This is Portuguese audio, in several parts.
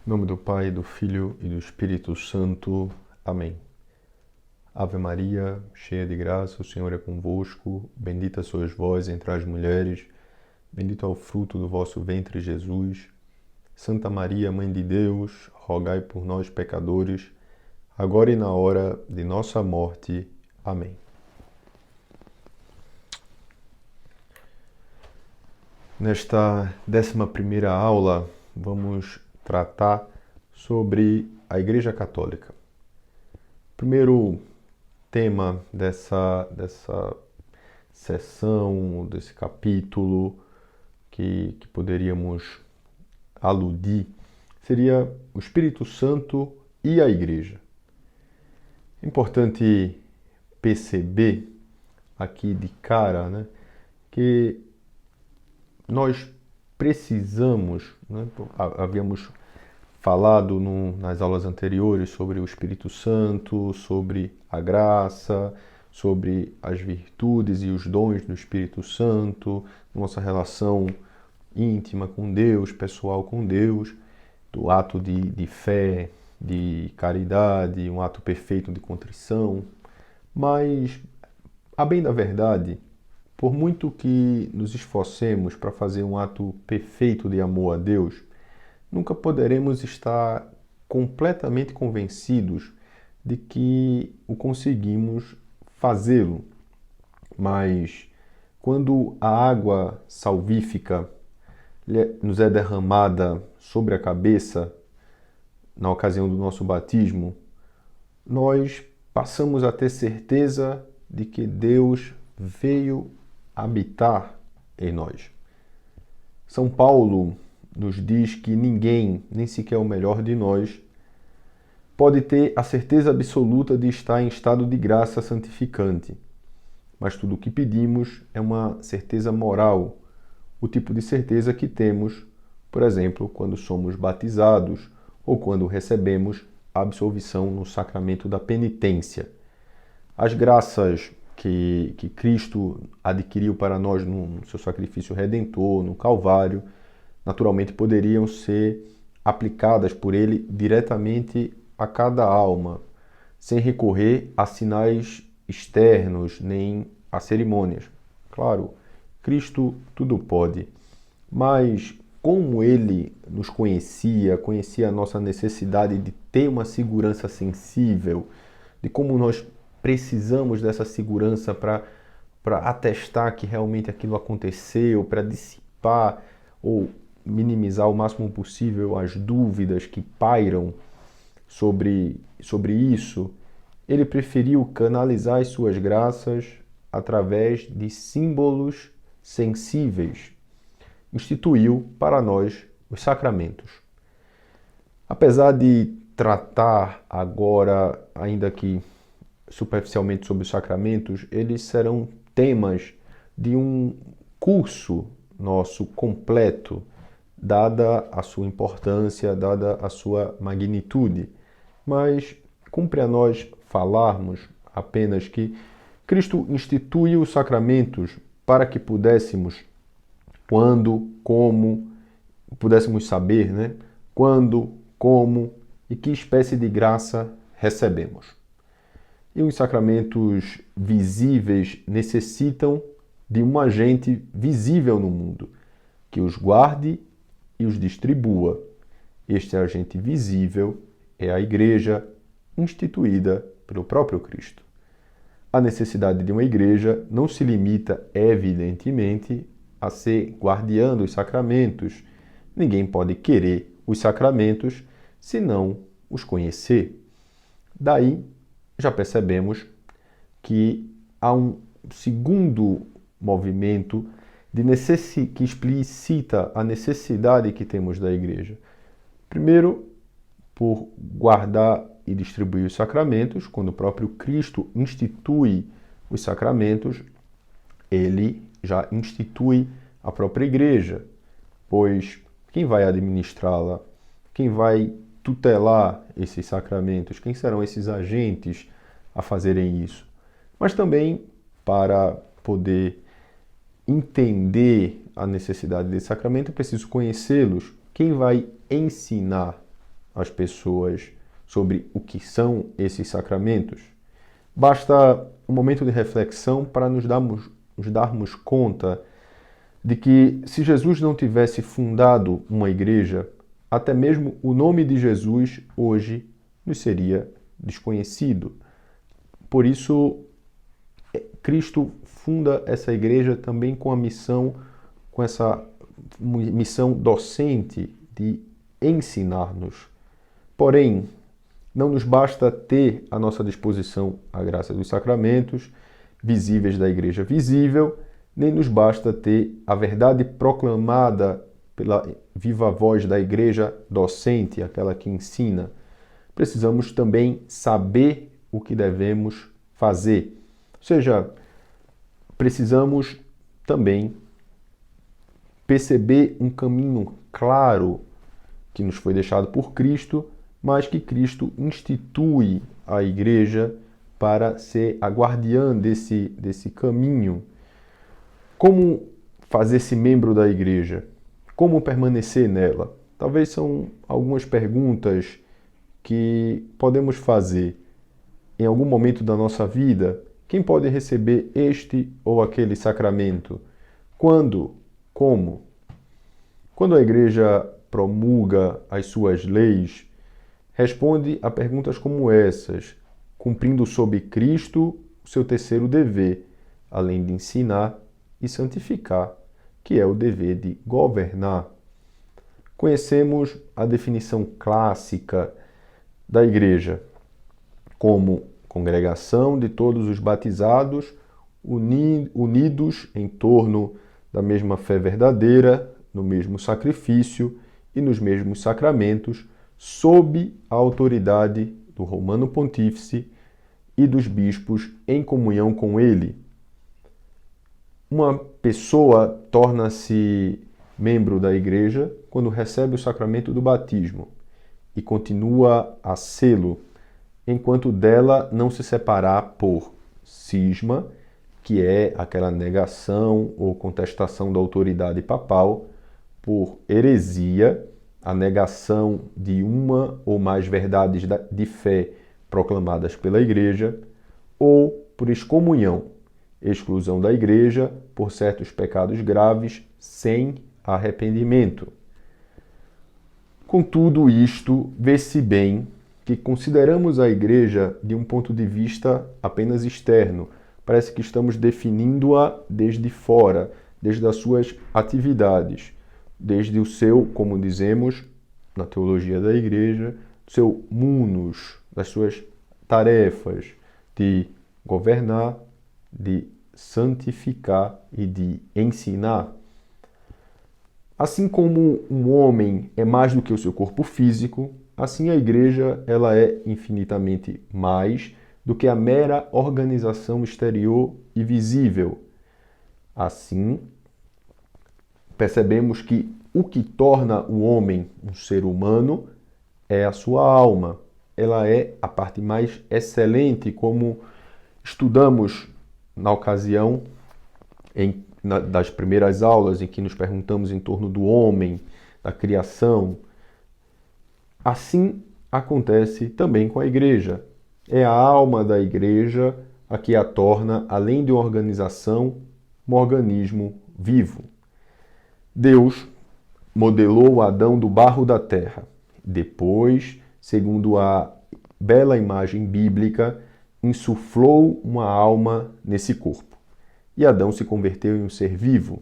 Em nome do Pai, do Filho e do Espírito Santo. Amém. Ave Maria, cheia de graça, o Senhor é convosco. Bendita sois vós entre as mulheres. Bendito é o fruto do vosso ventre, Jesus. Santa Maria, Mãe de Deus, rogai por nós, pecadores, agora e na hora de nossa morte. Amém. Nesta 11ª aula, vamos tratar sobre a Igreja Católica. Primeiro tema dessa sessão, desse capítulo que poderíamos aludir, seria o Espírito Santo e a Igreja. É importante perceber aqui de cara, que nós precisamos, havíamos falado nas aulas anteriores sobre o Espírito Santo, sobre a graça, sobre as virtudes e os dons do Espírito Santo, nossa relação íntima com Deus, pessoal com Deus, do ato de fé, de caridade, um ato perfeito de contrição. Mas, a bem da verdade, por muito que nos esforcemos para fazer um ato perfeito de amor a Deus, nunca poderemos estar completamente convencidos de que o conseguimos fazê-lo. Mas quando a água salvífica nos é derramada sobre a cabeça, na ocasião do nosso batismo, nós passamos a ter certeza de que Deus veio habitar em nós. São Paulo nos diz que ninguém, nem sequer o melhor de nós, pode ter a certeza absoluta de estar em estado de graça santificante. Mas tudo o que pedimos é uma certeza moral, o tipo de certeza que temos, por exemplo, quando somos batizados ou quando recebemos a absolvição no sacramento da penitência. As graças que Cristo adquiriu para nós no seu sacrifício redentor, no Calvário, naturalmente poderiam ser aplicadas por ele diretamente a cada alma, sem recorrer a sinais externos nem a cerimônias. Claro, Cristo tudo pode, mas como ele nos conhecia a nossa necessidade de ter uma segurança sensível, de como nós precisamos dessa segurança para atestar que realmente aquilo aconteceu, para dissipar ou minimizar o máximo possível as dúvidas que pairam sobre isso, ele preferiu canalizar as suas graças através de símbolos sensíveis. Instituiu para nós os sacramentos. Apesar de tratar agora, ainda que superficialmente, sobre os sacramentos, eles serão temas de um curso nosso completo, dada a sua importância, dada a sua magnitude. Mas cumpre a nós falarmos apenas que Cristo instituiu os sacramentos para que pudéssemos, pudéssemos saber, quando, como e que espécie de graça recebemos. E os sacramentos visíveis necessitam de um agente visível no mundo, que os guarde e os distribua. Este agente visível é a Igreja, instituída pelo próprio Cristo. A necessidade de uma igreja não se limita, evidentemente, a ser guardiã dos sacramentos. Ninguém pode querer os sacramentos se não os conhecer. Daí, já percebemos que há um segundo movimento que explicita a necessidade que temos da igreja. Primeiro, por guardar e distribuir os sacramentos, quando o próprio Cristo institui os sacramentos, ele já institui a própria igreja, pois quem vai administrá-la, quem vai tutelar esses sacramentos, quem serão esses agentes a fazerem isso? Mas também para poder entender a necessidade desse sacramento, é preciso conhecê-los. Quem vai ensinar as pessoas sobre o que são esses sacramentos? Basta um momento de reflexão para nos darmos conta de que se Jesus não tivesse fundado uma igreja, até mesmo o nome de Jesus hoje nos seria desconhecido. Por isso, Cristo funda essa igreja também com essa missão docente de ensinar-nos. Porém, não nos basta ter à nossa disposição a graça dos sacramentos, visíveis da igreja visível, nem nos basta ter a verdade proclamada pela viva voz da igreja docente, aquela que ensina. Precisamos também saber o que devemos fazer. Ou seja, precisamos também perceber um caminho claro que nos foi deixado por Cristo, mas que Cristo institui a igreja para ser a guardiã desse caminho. Como fazer-se membro da igreja? Como permanecer nela? Talvez são algumas perguntas que podemos fazer em algum momento da nossa vida. Quem pode receber este ou aquele sacramento? Quando? Como? Quando a igreja promulga as suas leis, responde a perguntas como essas, cumprindo sob Cristo o seu terceiro dever, além de ensinar e santificar, que é o dever de governar. Conhecemos a definição clássica da igreja como congregação de todos os batizados, unidos em torno da mesma fé verdadeira, no mesmo sacrifício e nos mesmos sacramentos, sob a autoridade do Romano Pontífice e dos bispos em comunhão com ele. Uma pessoa torna-se membro da igreja quando recebe o sacramento do batismo e continua a sê-lo enquanto dela não se separar por cisma, que é aquela negação ou contestação da autoridade papal, por heresia, a negação de uma ou mais verdades de fé proclamadas pela igreja, ou por excomunhão, exclusão da igreja por certos pecados graves sem arrependimento. Com tudo isto, vê-se bem que consideramos a igreja de um ponto de vista apenas externo. Parece que estamos definindo-a desde fora, desde as suas atividades, desde o seu, como dizemos na teologia da igreja, seu munus, das suas tarefas de governar, de santificar e de ensinar. Assim como um homem é mais do que o seu corpo físico, assim a igreja ela é infinitamente mais do que a mera organização exterior e visível. Assim, percebemos que o que torna o homem um ser humano é a sua alma. Ela é a parte mais excelente, como estudamos na ocasião das primeiras aulas em que nos perguntamos em torno do homem, da criação. Assim acontece também com a igreja. É a alma da igreja a que a torna, além de uma organização, um organismo vivo. Deus modelou Adão do barro da terra. Depois, segundo a bela imagem bíblica, insuflou uma alma nesse corpo. E Adão se converteu em um ser vivo.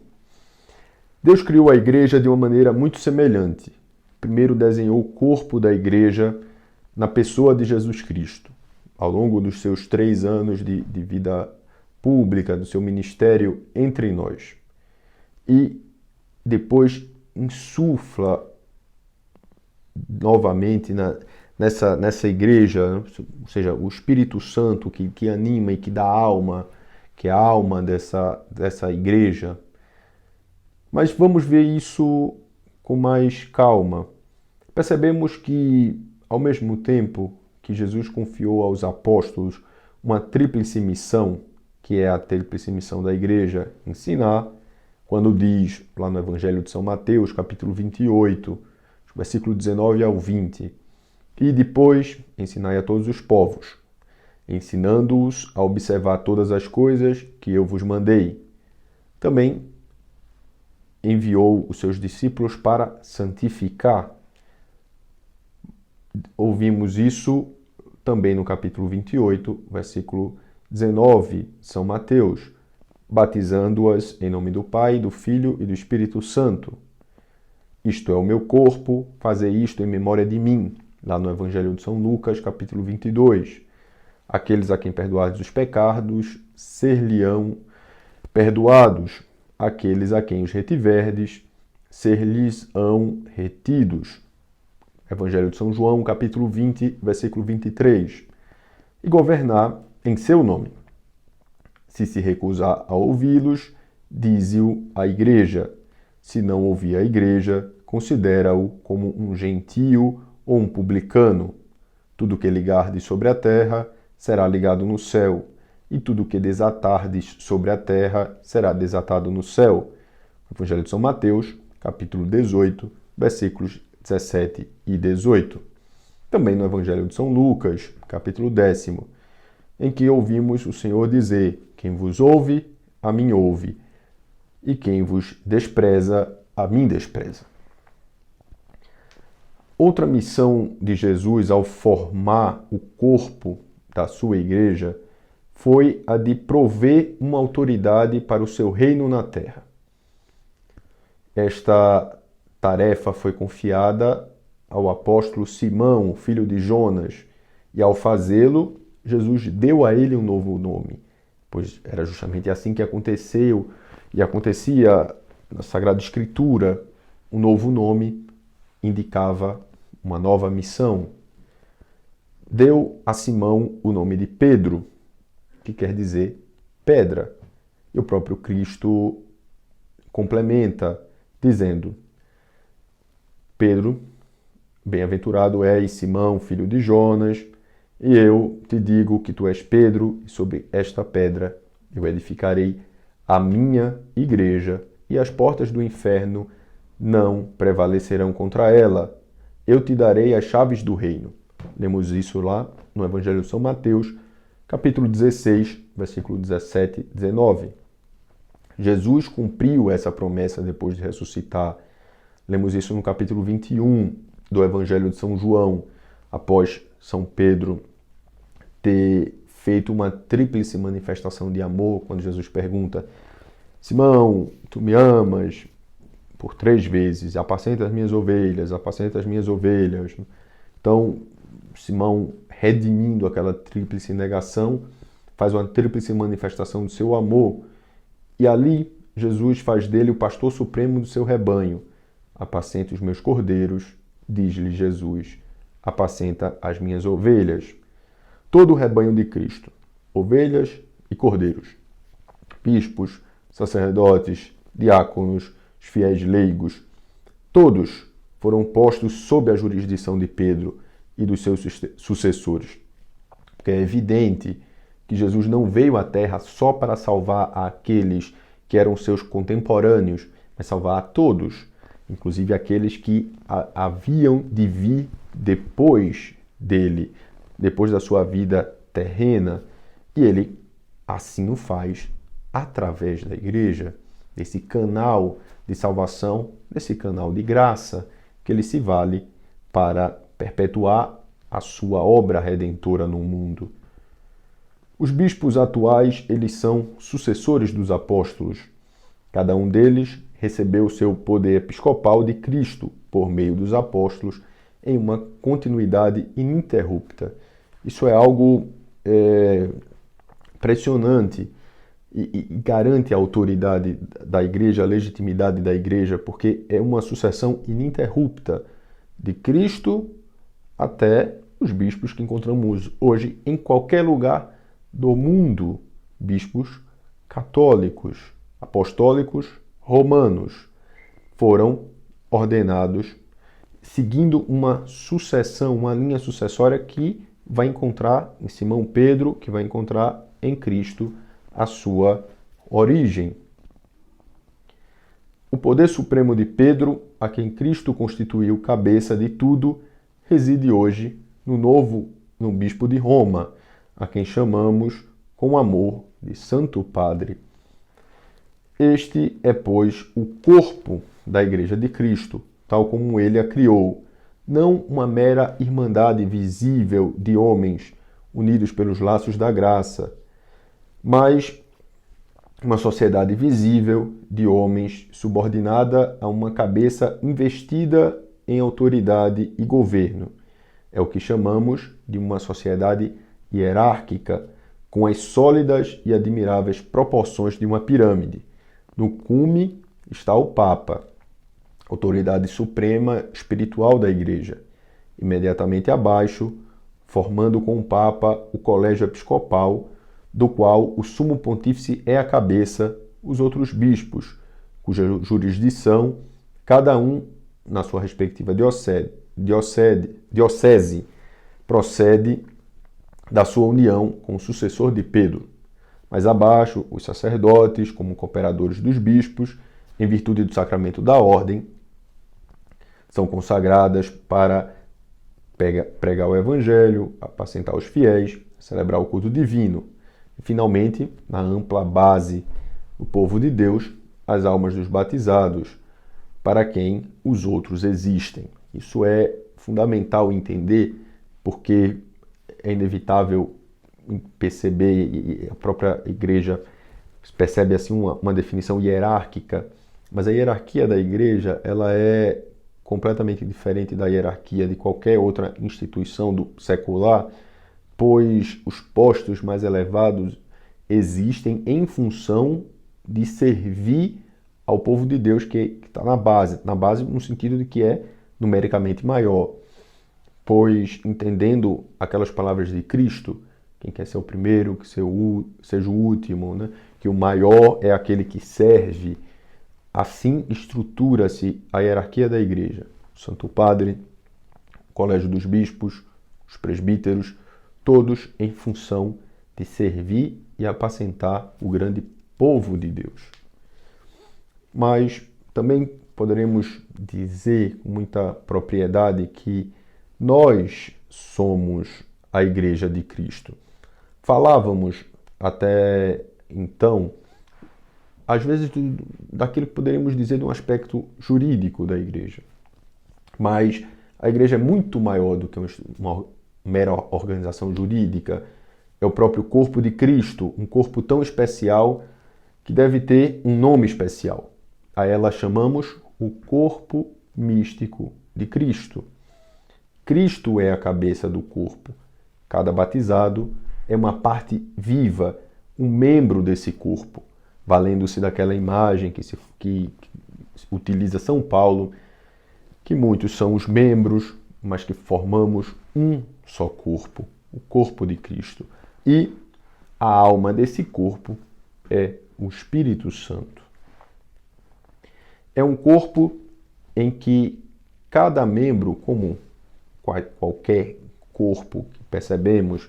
Deus criou a igreja de uma maneira muito semelhante. Primeiro desenhou o corpo da igreja na pessoa de Jesus Cristo. Ao longo dos seus 3 anos de vida pública, do seu ministério entre nós. E depois insufla novamente nessa igreja, ou seja, o Espírito Santo que anima e que dá alma, que é a alma dessa igreja. Mas vamos ver isso com mais calma. Percebemos que, ao mesmo tempo que Jesus confiou aos apóstolos uma tríplice missão, que é a tríplice missão da igreja, ensinar, quando diz, lá no Evangelho de São Mateus, capítulo 28, versículo 19 ao 20, E depois, ensinai a todos os povos, ensinando-os a observar todas as coisas que eu vos mandei. Também enviou os seus discípulos para santificar. Ouvimos isso também no capítulo 28, versículo 19, São Mateus, batizando-as em nome do Pai, do Filho e do Espírito Santo. Isto é o meu corpo, fazei isto em memória de mim. Lá no Evangelho de São Lucas, capítulo 22. Aqueles a quem perdoardes os pecados, ser-lhe-ão perdoados. Aqueles a quem os retiverdes, ser-lhes-ão retidos. Evangelho de São João, capítulo 20, versículo 23. E governar em seu nome. Se recusar a ouvi-los, dize-o à igreja. Se não ouvir a igreja, considera-o como um gentio ou um publicano. Tudo que ligardes sobre a terra será ligado no céu, e tudo que desatardes sobre a terra será desatado no céu. Evangelho de São Mateus, capítulo 18, versículos 17 e 18. Também no Evangelho de São Lucas, capítulo 10, em que ouvimos o Senhor dizer: quem vos ouve, a mim ouve, e quem vos despreza, a mim despreza. Outra missão de Jesus ao formar o corpo da sua igreja foi a de prover uma autoridade para o seu reino na terra. Esta tarefa foi confiada ao apóstolo Simão, filho de Jonas, e ao fazê-lo, Jesus deu a ele um novo nome, pois era justamente assim que aconteceu e acontecia na Sagrada Escritura. Um novo nome indicava uma nova missão. Deu a Simão o nome de Pedro, que quer dizer pedra. E o próprio Cristo complementa, dizendo: Pedro, bem-aventurado és, Simão, filho de Jonas, e eu te digo que tu és Pedro, e sobre esta pedra eu edificarei a minha igreja, e as portas do inferno não prevalecerão contra ela. Eu te darei as chaves do reino. Lemos isso lá no Evangelho de São Mateus, capítulo 16, versículo 17 e 19. Jesus cumpriu essa promessa depois de ressuscitar. Lemos isso no capítulo 21 do Evangelho de São João, após São Pedro ter feito uma tríplice manifestação de amor, quando Jesus pergunta: Simão, tu me amas? Por 3 vezes, apacenta as minhas ovelhas, apacenta as minhas ovelhas. Então, Simão, redimindo aquela tríplice negação, faz uma tríplice manifestação do seu amor, e ali Jesus faz dele o pastor supremo do seu rebanho. Apacenta os meus cordeiros, diz-lhe Jesus, apacenta as minhas ovelhas. Todo o rebanho de Cristo, ovelhas e cordeiros, bispos, sacerdotes, diáconos, os fiéis leigos, todos foram postos sob a jurisdição de Pedro e dos seus sucessores. Porque é evidente que Jesus não veio à Terra só para salvar aqueles que eram seus contemporâneos, mas salvar a todos, inclusive aqueles que haviam de vir depois dele, depois da sua vida terrena. E ele assim o faz através da igreja, desse canal de salvação, desse canal de graça, que ele se vale para perpetuar a sua obra redentora no mundo. Os bispos atuais, eles são sucessores dos apóstolos. Cada um deles recebeu o seu poder episcopal de Cristo por meio dos apóstolos em uma continuidade ininterrupta. Isso é algo impressionante e garante a autoridade da igreja, a legitimidade da igreja, porque é uma sucessão ininterrupta de Cristo até os bispos que encontramos hoje em qualquer lugar do mundo, bispos católicos, apostólicos, romanos, foram ordenados seguindo uma sucessão, uma linha sucessória que vai encontrar em Simão Pedro, que vai encontrar em Cristo a sua origem. O poder supremo de Pedro, a quem Cristo constituiu cabeça de tudo, reside hoje no bispo de Roma, a quem chamamos com amor de Santo Padre. Este é, pois, o corpo da Igreja de Cristo, tal como ele a criou, não uma mera irmandade visível de homens unidos pelos laços da graça, mas uma sociedade visível de homens subordinada a uma cabeça investida em autoridade e governo. É o que chamamos de uma sociedade hierárquica, com as sólidas e admiráveis proporções de uma pirâmide. No cume está o Papa, autoridade suprema espiritual da Igreja. Imediatamente abaixo, formando com o Papa o colégio episcopal, do qual o sumo pontífice é a cabeça, os outros bispos, cuja jurisdição, cada um na sua respectiva diocese, procede da sua união com o sucessor de Pedro. Mais abaixo, os sacerdotes, como cooperadores dos bispos, em virtude do sacramento da ordem, são consagradas para pregar o evangelho, apacentar os fiéis, celebrar o culto divino. E, finalmente, na ampla base do povo de Deus, as almas dos batizados, para quem os outros existem. Isso é fundamental entender, porque é inevitável perceber, e a própria Igreja percebe assim uma definição hierárquica, mas a hierarquia da Igreja ela é completamente diferente da hierarquia de qualquer outra instituição do secular, pois os postos mais elevados existem em função de servir ao povo de Deus que está na base no sentido de que é numericamente maior, pois entendendo aquelas palavras de Cristo, quem quer ser o primeiro, que seja o último, né? Que o maior é aquele que serve. Assim estrutura-se a hierarquia da Igreja. O Santo Padre, o Colégio dos Bispos, os presbíteros, todos em função de servir e apacentar o grande povo de Deus. Mas também poderemos dizer com muita propriedade que nós somos a Igreja de Cristo. Falávamos até então, às vezes, daquilo que poderíamos dizer de um aspecto jurídico da Igreja. Mas a Igreja é muito maior do que uma mera organização jurídica. É o próprio corpo de Cristo, um corpo tão especial que deve ter um nome especial. A ela chamamos o corpo místico de Cristo. Cristo é a cabeça do corpo. Cada batizado é uma parte viva, um membro desse corpo, valendo-se daquela imagem que utiliza São Paulo, que muitos são os membros, mas que formamos um só corpo, o corpo de Cristo. E a alma desse corpo é o Espírito Santo. É um corpo em que cada membro, como qualquer corpo que percebemos,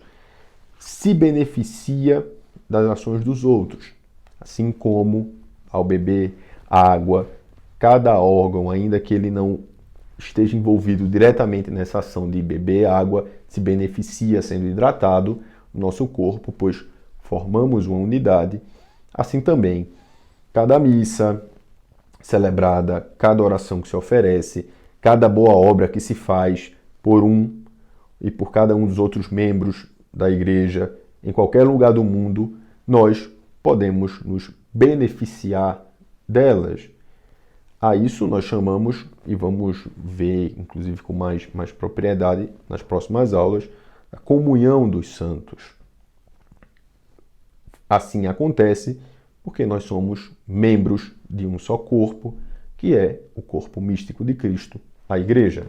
se beneficia das ações dos outros. Assim como, ao beber água, cada órgão, ainda que ele não esteja envolvido diretamente nessa ação de beber água, se beneficia sendo hidratado, o nosso corpo, pois formamos uma unidade. Assim também, cada missa celebrada, cada oração que se oferece, cada boa obra que se faz por um e por cada um dos outros membros da Igreja, em qualquer lugar do mundo, nós podemos nos beneficiar delas. A isso nós chamamos, e vamos ver, inclusive com mais propriedade nas próximas aulas, a comunhão dos santos. Assim acontece porque nós somos membros de um só corpo, que é o corpo místico de Cristo, a Igreja.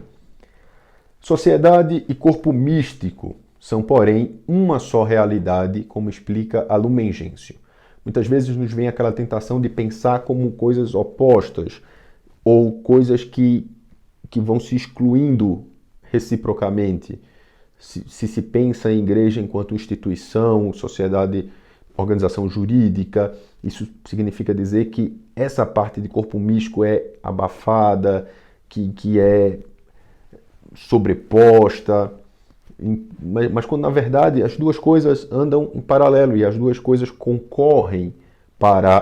Sociedade e corpo místico são, porém, uma só realidade, como explica a Lumen Gentium. Muitas vezes nos vem aquela tentação de pensar como coisas opostas ou coisas que vão se excluindo reciprocamente. Se pensa em igreja enquanto instituição, sociedade, organização jurídica, isso significa dizer que essa parte de corpo místico é abafada, que é sobreposta. Mas quando na verdade as duas coisas andam em paralelo e as duas coisas concorrem para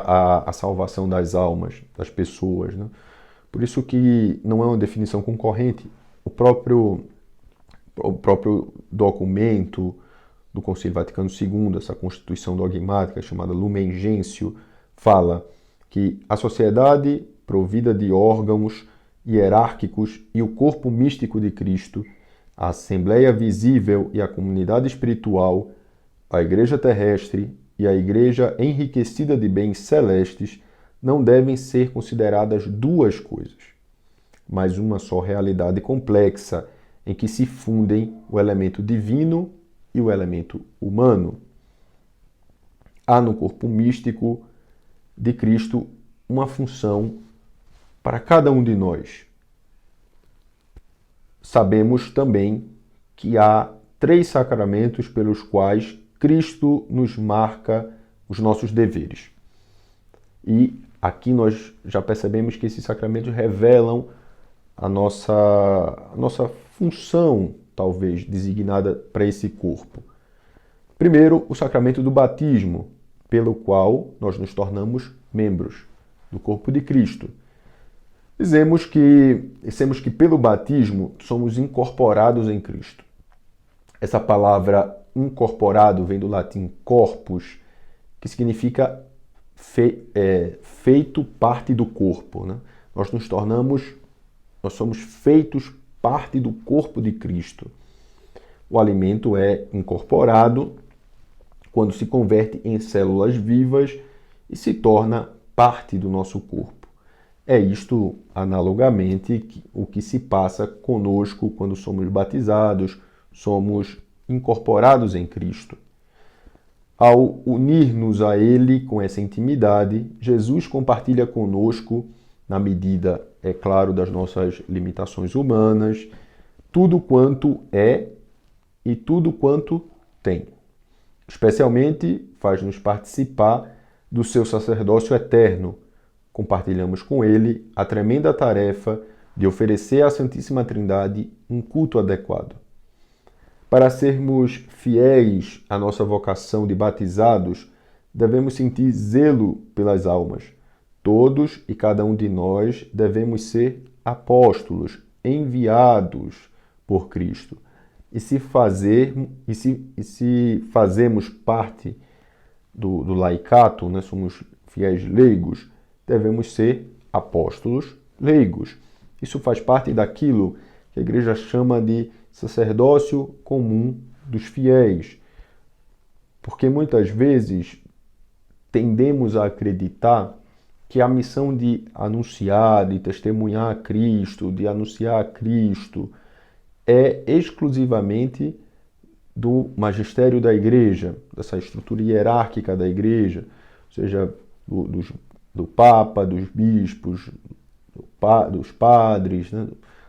a salvação das almas, das pessoas, né? Por isso que não é uma definição concorrente. O próprio documento do Concílio Vaticano II, essa constituição dogmática chamada Lumen Gentium, fala que a sociedade provida de órgãos hierárquicos e o corpo místico de Cristo, a Assembleia visível e a comunidade espiritual, a Igreja terrestre e a Igreja enriquecida de bens celestes não devem ser consideradas duas coisas, mas uma só realidade complexa em que se fundem o elemento divino e o elemento humano. Há no corpo místico de Cristo uma função para cada um de nós. Sabemos também que há 3 sacramentos pelos quais Cristo nos marca os nossos deveres. E aqui nós já percebemos que esses sacramentos revelam a nossa função, talvez, designada para esse corpo. Primeiro, o sacramento do batismo, pelo qual nós nos tornamos membros do corpo de Cristo. Dissemos que pelo batismo somos incorporados em Cristo. Essa palavra incorporado vem do latim corpus, que significa feito parte do corpo, né? Nós somos feitos parte do corpo de Cristo. O alimento é incorporado quando se converte em células vivas e se torna parte do nosso corpo. É isto, analogamente, o que se passa conosco quando somos batizados, somos incorporados em Cristo. Ao unir-nos a Ele com essa intimidade, Jesus compartilha conosco, na medida, é claro, das nossas limitações humanas, tudo quanto é e tudo quanto tem. Especialmente, faz-nos participar do seu sacerdócio eterno. Compartilhamos com Ele a tremenda tarefa de oferecer à Santíssima Trindade um culto adequado. Para sermos fiéis à nossa vocação de batizados, devemos sentir zelo pelas almas. Todos e cada um de nós devemos ser apóstolos, enviados por Cristo. E se fazemos parte do laicato, né, somos fiéis leigos, devemos ser apóstolos leigos. Isso faz parte daquilo que a Igreja chama de sacerdócio comum dos fiéis. Porque muitas vezes tendemos a acreditar que a missão de anunciar, de testemunhar a Cristo, de anunciar a Cristo, é exclusivamente do magistério da Igreja, dessa estrutura hierárquica da Igreja, ou seja, do Papa, dos bispos, dos padres, né?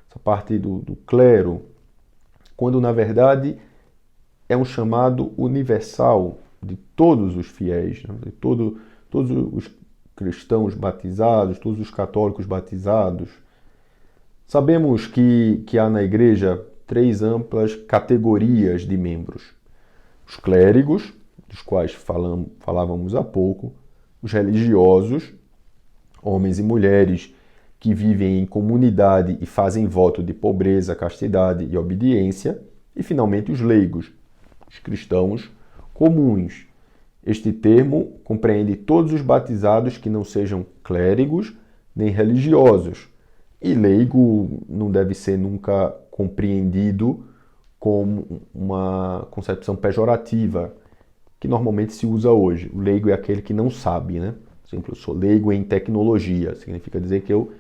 Essa parte do clero, quando na verdade é um chamado universal de todos os fiéis, né? De todos os cristãos batizados, todos os católicos batizados. Sabemos que há na Igreja 3 amplas categorias de membros. Os clérigos, dos quais falávamos há pouco, os religiosos, homens e mulheres que vivem em comunidade e fazem voto de pobreza, castidade e obediência, e finalmente os leigos, os cristãos comuns. Este termo compreende todos os batizados que não sejam clérigos nem religiosos. E leigo não deve ser nunca compreendido como uma concepção pejorativa, que normalmente se usa hoje. O leigo é aquele que não sabe, né? Por exemplo, eu sou leigo em tecnologia. Significa dizer que eu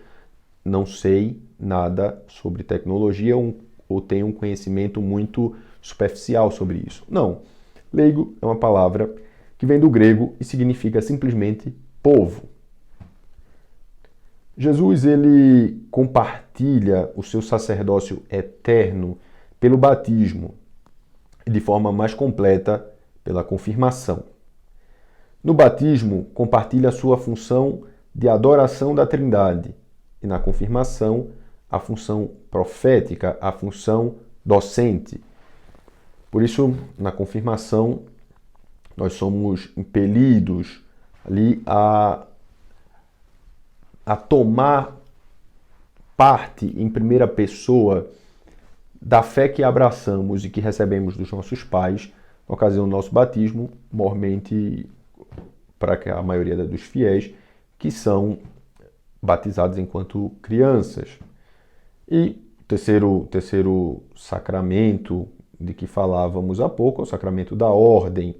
não sei nada sobre tecnologia ou tenho um conhecimento muito superficial sobre isso. Não. Leigo é uma palavra que vem do grego e significa simplesmente povo. Jesus, ele compartilha o seu sacerdócio eterno pelo batismo e de forma mais completa pela confirmação. No batismo, compartilha a sua função de adoração da Trindade e na confirmação, a função profética, a função docente. Por isso, na confirmação, nós somos impelidos ali a tomar parte em primeira pessoa da fé que abraçamos e que recebemos dos nossos pais na ocasião do nosso batismo, mormente para a maioria dos fiéis que são batizados enquanto crianças. E o terceiro sacramento de que falávamos há pouco é o sacramento da ordem.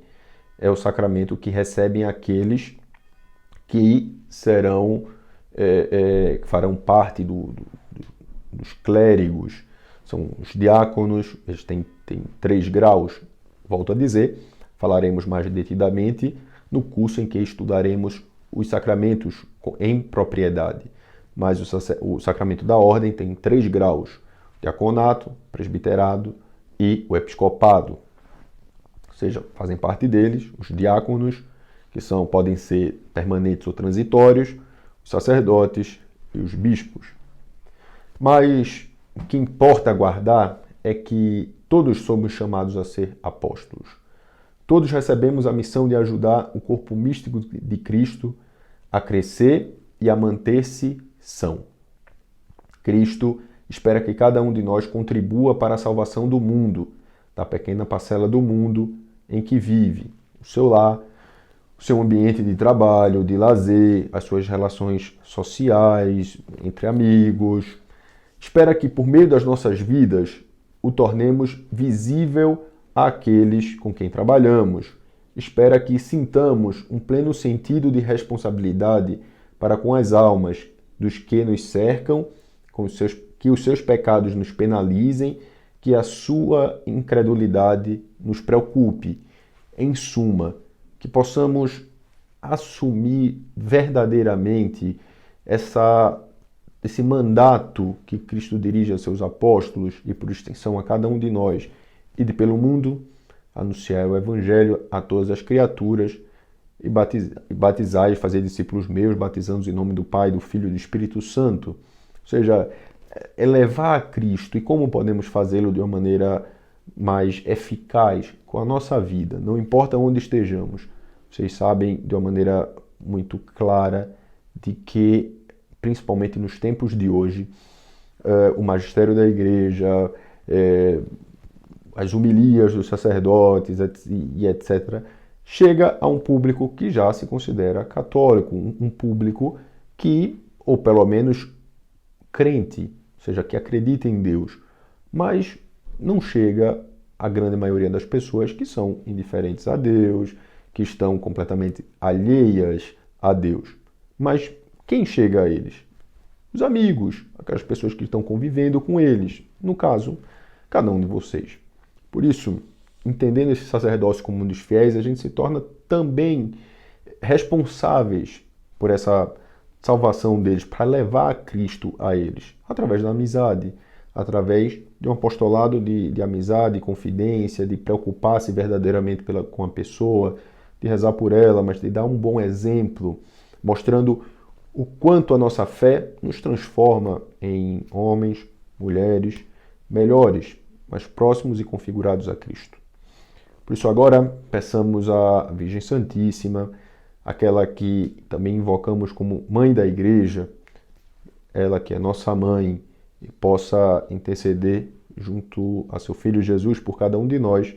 É o sacramento que recebem aqueles que serão, que farão parte dos clérigos. São os diáconos, eles têm 3 graus. Volto a dizer, falaremos mais detidamente no curso em que estudaremos os sacramentos em propriedade. Mas o sacramento da ordem tem 3 graus: diaconato, presbiterado e o episcopado. Ou seja, fazem parte deles os diáconos, que podem ser permanentes ou transitórios, os sacerdotes e os bispos. Mas o que importa guardar é que todos somos chamados a ser apóstolos. Todos recebemos a missão de ajudar o corpo místico de Cristo a crescer e a manter-se são. Cristo espera que cada um de nós contribua para a salvação do mundo, da pequena parcela do mundo em que vive, o seu lar, o seu ambiente de trabalho, de lazer, as suas relações sociais, entre amigos. Espera que, por meio das nossas vidas, o tornemos visível àqueles com quem trabalhamos. Espera que sintamos um pleno sentido de responsabilidade para com as almas dos que nos cercam, que os seus pecados nos penalizem, que a sua incredulidade nos preocupe. Em suma, que possamos assumir verdadeiramente esse mandato que Cristo dirige a seus apóstolos e, por extensão, a cada um de nós, e de pelo mundo, anunciar o Evangelho a todas as criaturas e batizar e fazer discípulos meus, batizando-os em nome do Pai, do Filho e do Espírito Santo. Ou seja, elevar a Cristo. E como podemos fazê-lo de uma maneira mais eficaz com a nossa vida? Não importa onde estejamos. Vocês sabem de uma maneira muito clara de que, principalmente nos tempos de hoje, o magistério da igreja, as homilias dos sacerdotes e etc., chega a um público que já se considera católico, um público que, ou pelo menos crente, ou seja, que acredita em Deus, mas não chega à grande maioria das pessoas que são indiferentes a Deus, que estão completamente alheias a Deus. Mas quem chega a eles? Os amigos, aquelas pessoas que estão convivendo com eles. No caso, cada um de vocês. Por isso, entendendo esse sacerdócio como um dos fiéis, a gente se torna também responsáveis por essa salvação deles, para levar a Cristo a eles, através da amizade, através de um apostolado de amizade, confidência, de preocupar-se verdadeiramente com a pessoa, de rezar por ela, mas de dar um bom exemplo, mostrando o quanto a nossa fé nos transforma em homens, mulheres melhores, mais próximos e configurados a Cristo. Por isso agora peçamos à Virgem Santíssima, aquela que também invocamos como Mãe da Igreja, ela que é nossa Mãe, e possa interceder junto a seu Filho Jesus por cada um de nós,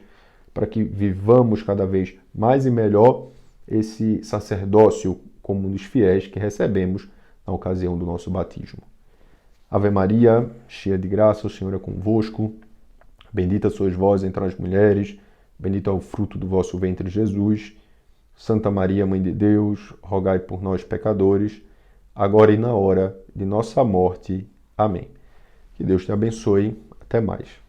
para que vivamos cada vez mais e melhor esse sacerdócio comum dos fiéis que recebemos na ocasião do nosso batismo. Ave Maria, cheia de graça, o Senhor é convosco. Bendita sois vós entre as mulheres, bendito é o fruto do vosso ventre, Jesus. Santa Maria, Mãe de Deus, rogai por nós, pecadores, agora e na hora de nossa morte. Amém. Que Deus te abençoe. Até mais.